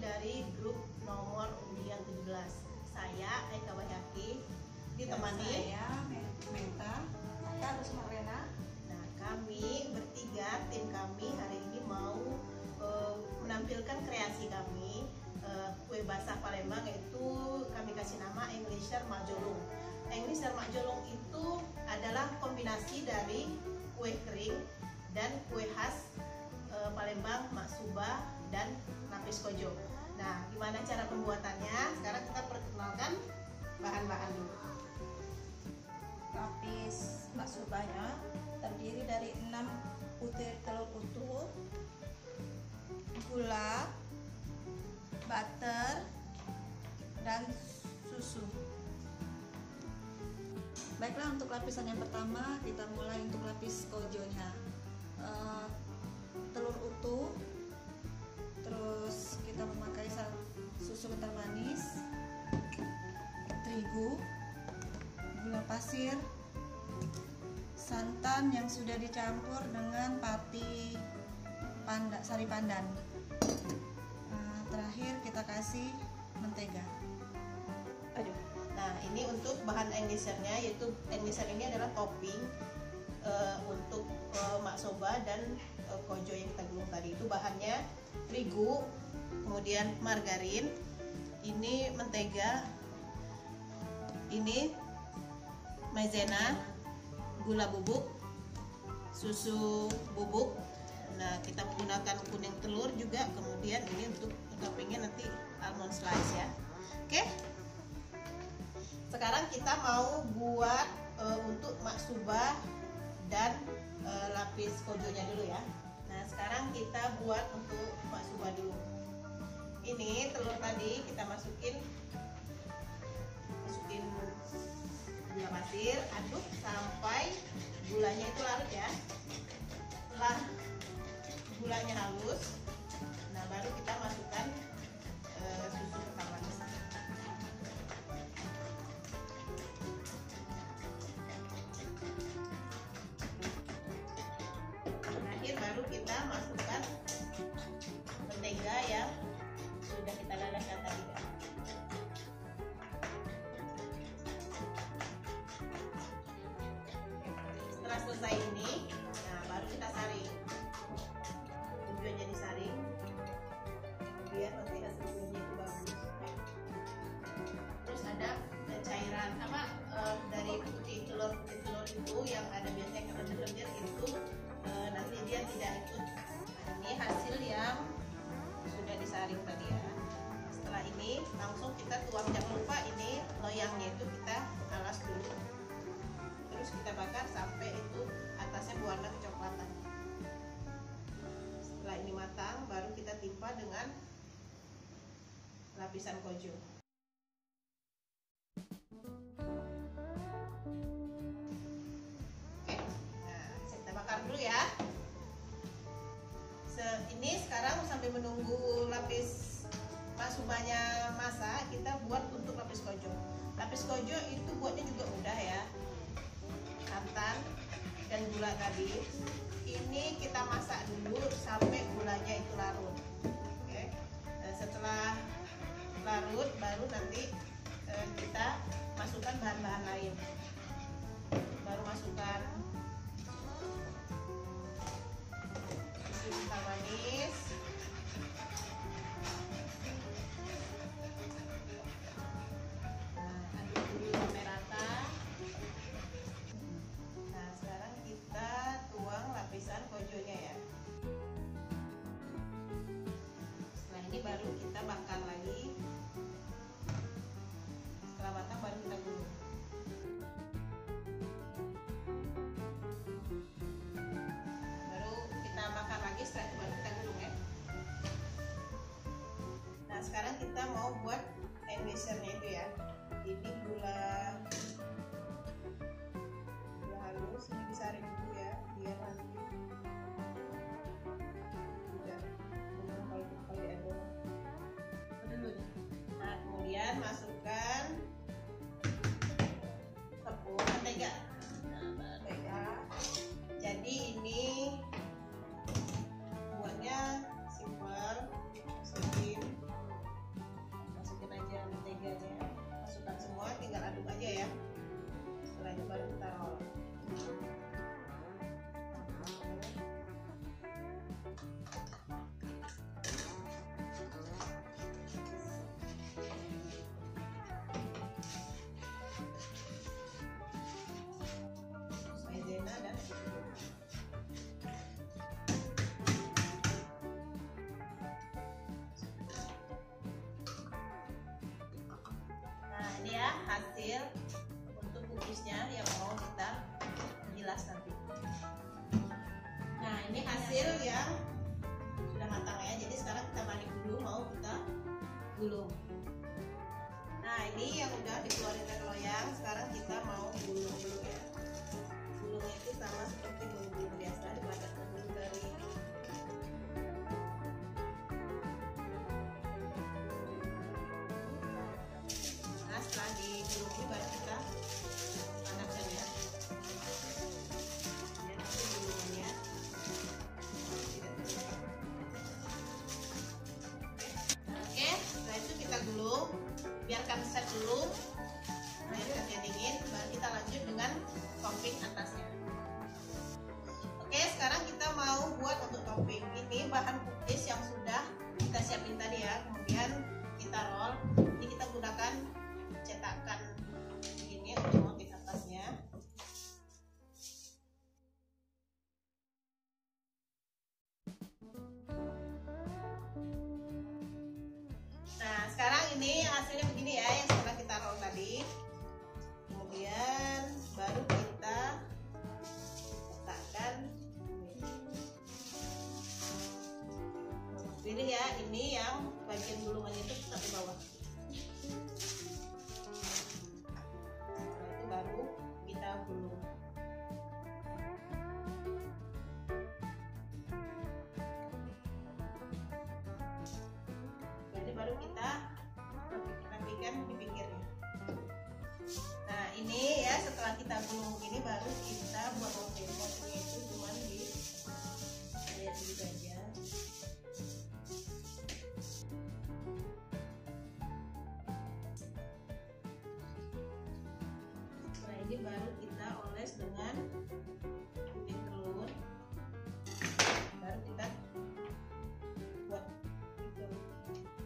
dari grup nomor undian 17. Saya Eka Wahyaki ditemani saya Meta, saya harus Marlena. Nah, kami bertiga, tim kami hari ini mau menampilkan kreasi kami, kue basah Palembang, yaitu kami kasih nama Englisher Mak Jolong. Englisher Mak Jolong itu adalah kombinasi dari kue kering dan kue khas Palembang, Mak Suba, dan lapis kojo. Nah, gimana cara pembuatannya? Sekarang kita perkenalkan bahan-bahan dulu. Lapis Mak Subanya terdiri dari 6 butir telur utuh, gula, butter, dan susu. Baiklah, untuk lapisan yang pertama kita mulai untuk lapis kojonya. Telur utuh, terus kita memakai susu kental manis, terigu, gula pasir, santan yang sudah dicampur dengan pati sari pandan. Terakhir kita kasih mentega. Nah, ini untuk bahan englishernya, yaitu englisher ini adalah topping untuk Mak Soba dan kojo yang kita gulung tadi. Itu bahannya terigu, kemudian margarin, ini mentega, ini maizena, gula bubuk, susu bubuk. Nah, kita menggunakan kuning telur juga, kemudian ini untuk toppingnya nanti almond slice ya. Oke, sekarang kita mau buat untuk Mak Suba dan lapis kojonya dulu ya. Nah, sekarang kita buat untuk Mak Suba dulu. Ini telur tadi kita masukin gula pasir, aduk sampai gulanya itu larut ya. Setelah gulanya halus, nah baru kita masukkan susu kental manis. Terakhir baru kita masukkan mentega yang sudah kita laleskan tadi kan. Setelah selesai ini, nah baru kita saring. Tujuannya disaring biar nanti hasil kuenya itu bagus. Terus ada cairan dari putih telur itu yang ada biasanya lendir-lendir itu nanti dia tidak ikut. Nah, ini hasil yang sudah disaring tadi ya. Setelah ini langsung kita tuang, jangan lupa ini loyangnya itu kita alas dulu. Terus kita bakar sampai itu atasnya berwarna kecoklatan. Setelah ini matang, baru kita timpa dengan lapisan kojo. Oke, nah kita bakar dulu ya. Ini sekarang sambil menunggu lapis Mak Subanya masak, kita buat untuk lapis kojo. Lapis kojo itu buatnya juga mudah ya. Santan dan gula tadi ini kita masak dulu sampai gulanya itu larut. Oke. Setelah larut baru nanti kita masukkan bahan-bahan lain. Baru masukkan susu kental manis, aduk dulu sampai rata. Nah, sekarang kita tuang lapisan kojonya ya. Setelah ini baru kita bakar lagi. Setelah matang baru kita gulung. Baru kita bakar lagi, setelah itu baru kita gulung ya. Nah, sekarang kita mau buat englishernya itu ya. Ini gula halus, ini disaring dulu ya biar nanti tidak kalau diaduk dulu nih. Nah, kemudian masukkan tepung mentega. Jadi ini buatnya simple, sedikit. hasil yang sudah matang ya. Jadi sekarang kita balik dulu, mau kita gulung. Nah ini yang udah dikeluarin dari loyang, sekarang kita mau gulung dulu ya. Gulungnya itu sama seperti gulung biasa, dipadatkan dulu dari nah setelah digulung ini baru kita panaskan ya. Dan itu gulungannya. Oke, setelah itu kita gulung, biarkan set dulu. Nah ini udah dingin, baru kita lanjut dengan topping atasnya. Oke, sekarang kita mau buat untuk topping. Ini bahan cookies yang sudah kita siapin tadi ya, kemudian kita roll. Ini kita gunakan cetakan ini untuk motif atasnya. Nah sekarang ini hasilnya begini ya, yang setelah kita roll tadi. Kemudian baru kita letakkan. Pilih ya, ini yang bagian gulungannya itu tetap di bawah. Nah itu baru kita gulung. Jadi baru kita rapikan di pinggirnya. Nah ini ya, setelah kita gulung ini baru kita buat motif. Motifnya itu cuma di kayak gitu aja. Nah ini baru kita oles dengan kuning telur. Baru kita buat gitu.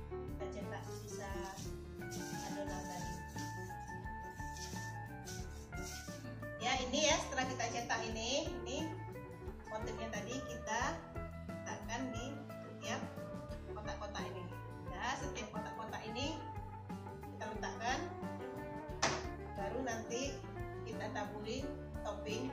Kita cetak sisa adonan tadi. Ya ini ya, setelah kita cetak ini motifnya tadi kita letakkan di setiap kotak-kotak ini. Ya, setiap kotak-kotak ini kita letakkan, baru nanti kita taburi topping